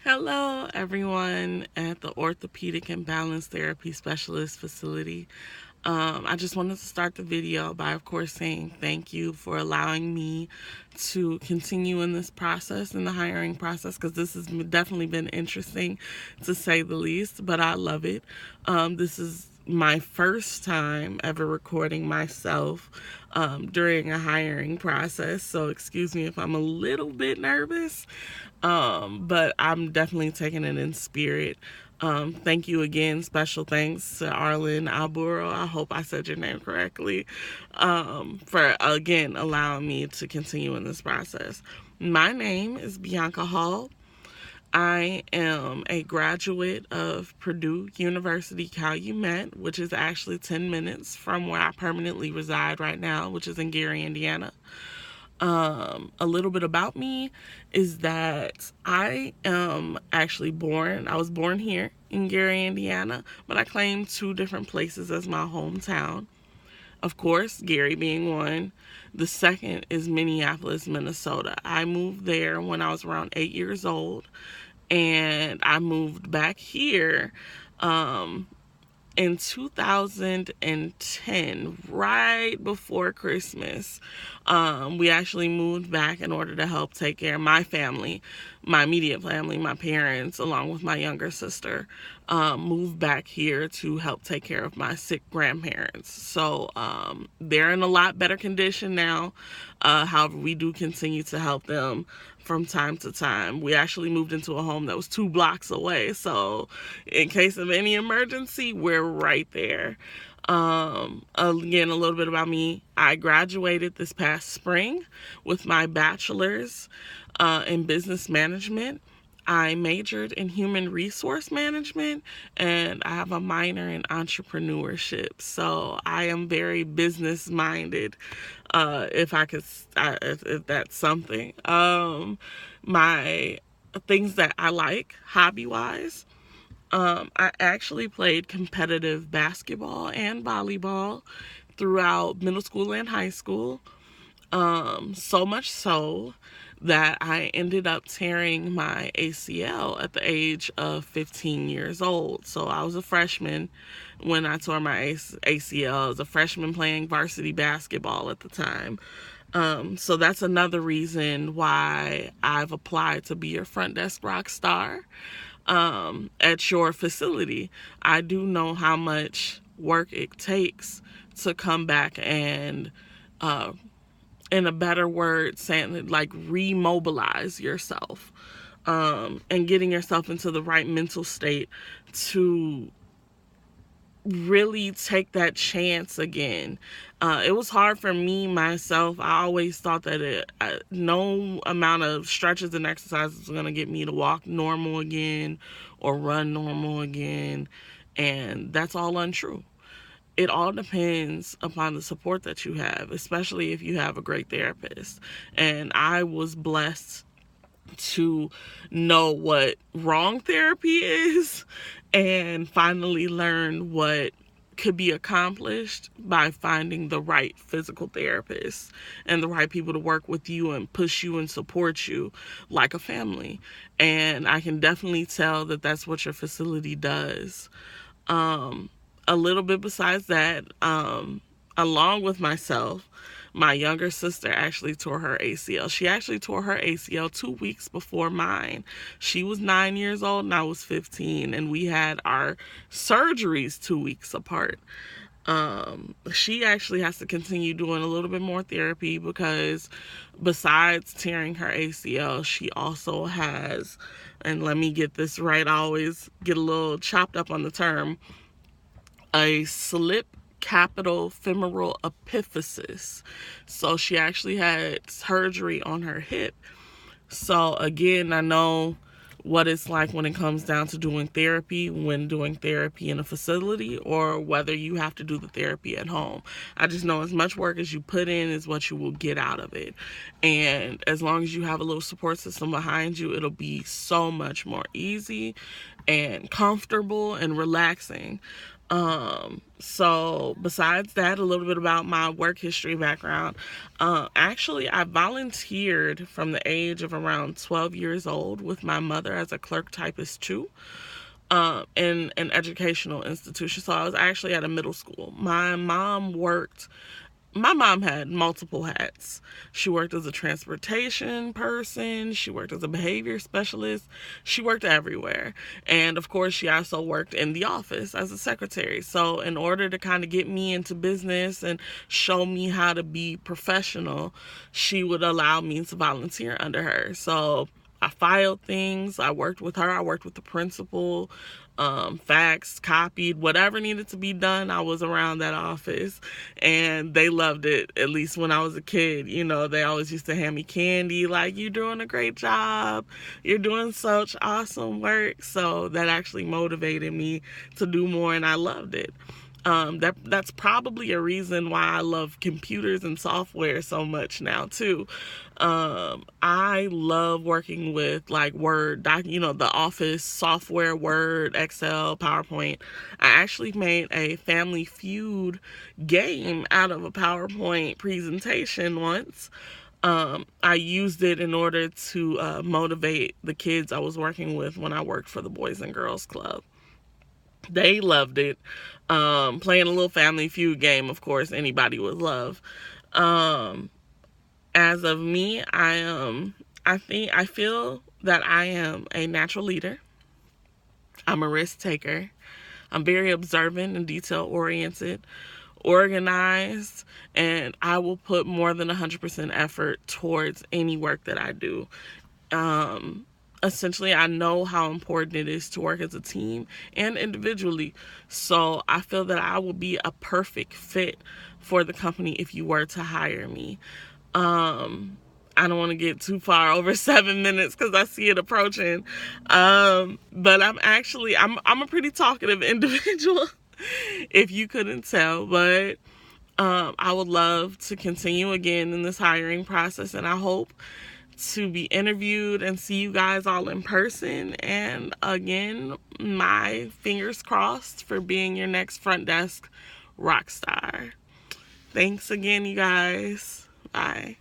Hello, everyone at the Orthopedic and Balance Therapy Specialist facility. I just wanted to start the video by, of course, saying thank you for allowing me to continue in this process, in the hiring process, because this has definitely been interesting to say the least, but I love it. This is my first time ever recording myself during a hiring process, so excuse me if I'm a little bit nervous, but I'm definitely taking it in spirit. Thank you again. Special thanks to Arlen Alburo. I hope I said your name correctly. For again allowing me to continue in this process. My name is Bianca Hall. I am a graduate of Purdue University Calumet, which is actually 10 minutes from where I permanently reside right now, which is in Gary, Indiana. A little bit about me is that I am actually I was born here in Gary, Indiana, but I claim two different places as my hometown. Of course, Gary being one. The second is Minneapolis, Minnesota. I moved there when I was around 8 years old, and I moved back here in 2010, right before Christmas. We actually moved back in order to help take care of my family, my immediate family, my parents, along with my younger sister. Moved back here to help take care of my sick grandparents. So they're in a lot better condition now. However, we do continue to help them from time to time. We actually moved into a home that was 2 blocks away. So in case of any emergency, we're right there. Again, a little bit about me. I graduated this past spring with my bachelor's in business management. I majored in human resource management, and I have a minor in entrepreneurship. So I am very business minded, if I could, if that's something. My things that I like hobby wise. I actually played competitive basketball and volleyball throughout middle school and high school. So much so that I ended up tearing my ACL at the age of 15 years old. So I was a freshman when I tore my ACL. I was a freshman playing varsity basketball at the time. So that's another reason why I've applied to be your front desk rock star at your facility. I do know how much work it takes to come back and in a better word, saying like remobilize yourself, and getting yourself into the right mental state to really take that chance again. It was hard for me myself. I always thought that no amount of stretches and exercises was going to get me to walk normal again or run normal again, and that's all untrue. It all depends upon the support that you have, especially if you have a great therapist. And I was blessed to know what wrong therapy is and finally learn what could be accomplished by finding the right physical therapist and the right people to work with you and push you and support you like a family. And I can definitely tell that that's what your facility does. A little bit besides that, along with myself, my younger sister actually tore her ACL. She actually tore her ACL 2 weeks before mine. She was 9 years old and I was 15, and we had our surgeries 2 weeks apart. She actually has to continue doing a little bit more therapy because besides tearing her ACL, she also has, and let me get this right, I always get a little chopped up on the term, a slip capital femoral epiphysis. So she actually had surgery on her hip. So again, I know what it's like when it comes down to doing therapy, when doing therapy in a facility, or whether you have to do the therapy at home. I just know as much work as you put in is what you will get out of it. And as long as you have a little support system behind you, it'll be so much more easy and comfortable and relaxing. So besides that, a little bit about my work history background. Actually, I volunteered from the age of around 12 years old with my mother as a clerk typist too, in an educational institution. So I was actually at a middle school. My mom had multiple hats. She worked as a transportation person, she worked as a behavior specialist, she worked everywhere. And of course, she also worked in the office as a secretary. So, in order to kind of get me into business and show me how to be professional, she would allow me to volunteer under her. So, I filed things, I worked with her, I worked with the principal, faxed, copied, whatever needed to be done. I was around that office, and they loved it. At least when I was a kid, they always used to hand me candy, like, "You're doing a great job, you're doing such awesome work." So that actually motivated me to do more, and I loved it. That's probably a reason why I love computers and software so much now too. I love working with like Word, the Office software, Word, Excel, PowerPoint. I actually made a Family Feud game out of a PowerPoint presentation once. I used it in order to motivate the kids I was working with when I worked for the Boys and Girls Club. They loved it. Playing a little Family Feud game, of course, anybody would love. Um, as of me, I feel that I am a natural leader. I'm a risk taker. I'm very observant and detail oriented, organized, and I will put more than 100% effort towards any work that I do. Um, Essentially, I know how important it is to work as a team and individually. So I feel that I will be a perfect fit for the company if you were to hire me. I don't want to get too far over 7 minutes because I see it approaching. But I'm a pretty talkative individual, if you couldn't tell. But I would love to continue again in this hiring process, and I hope to be interviewed and see you guys all in person. And again, my fingers crossed for being your next front desk rock star. Thanks again, you guys. Bye.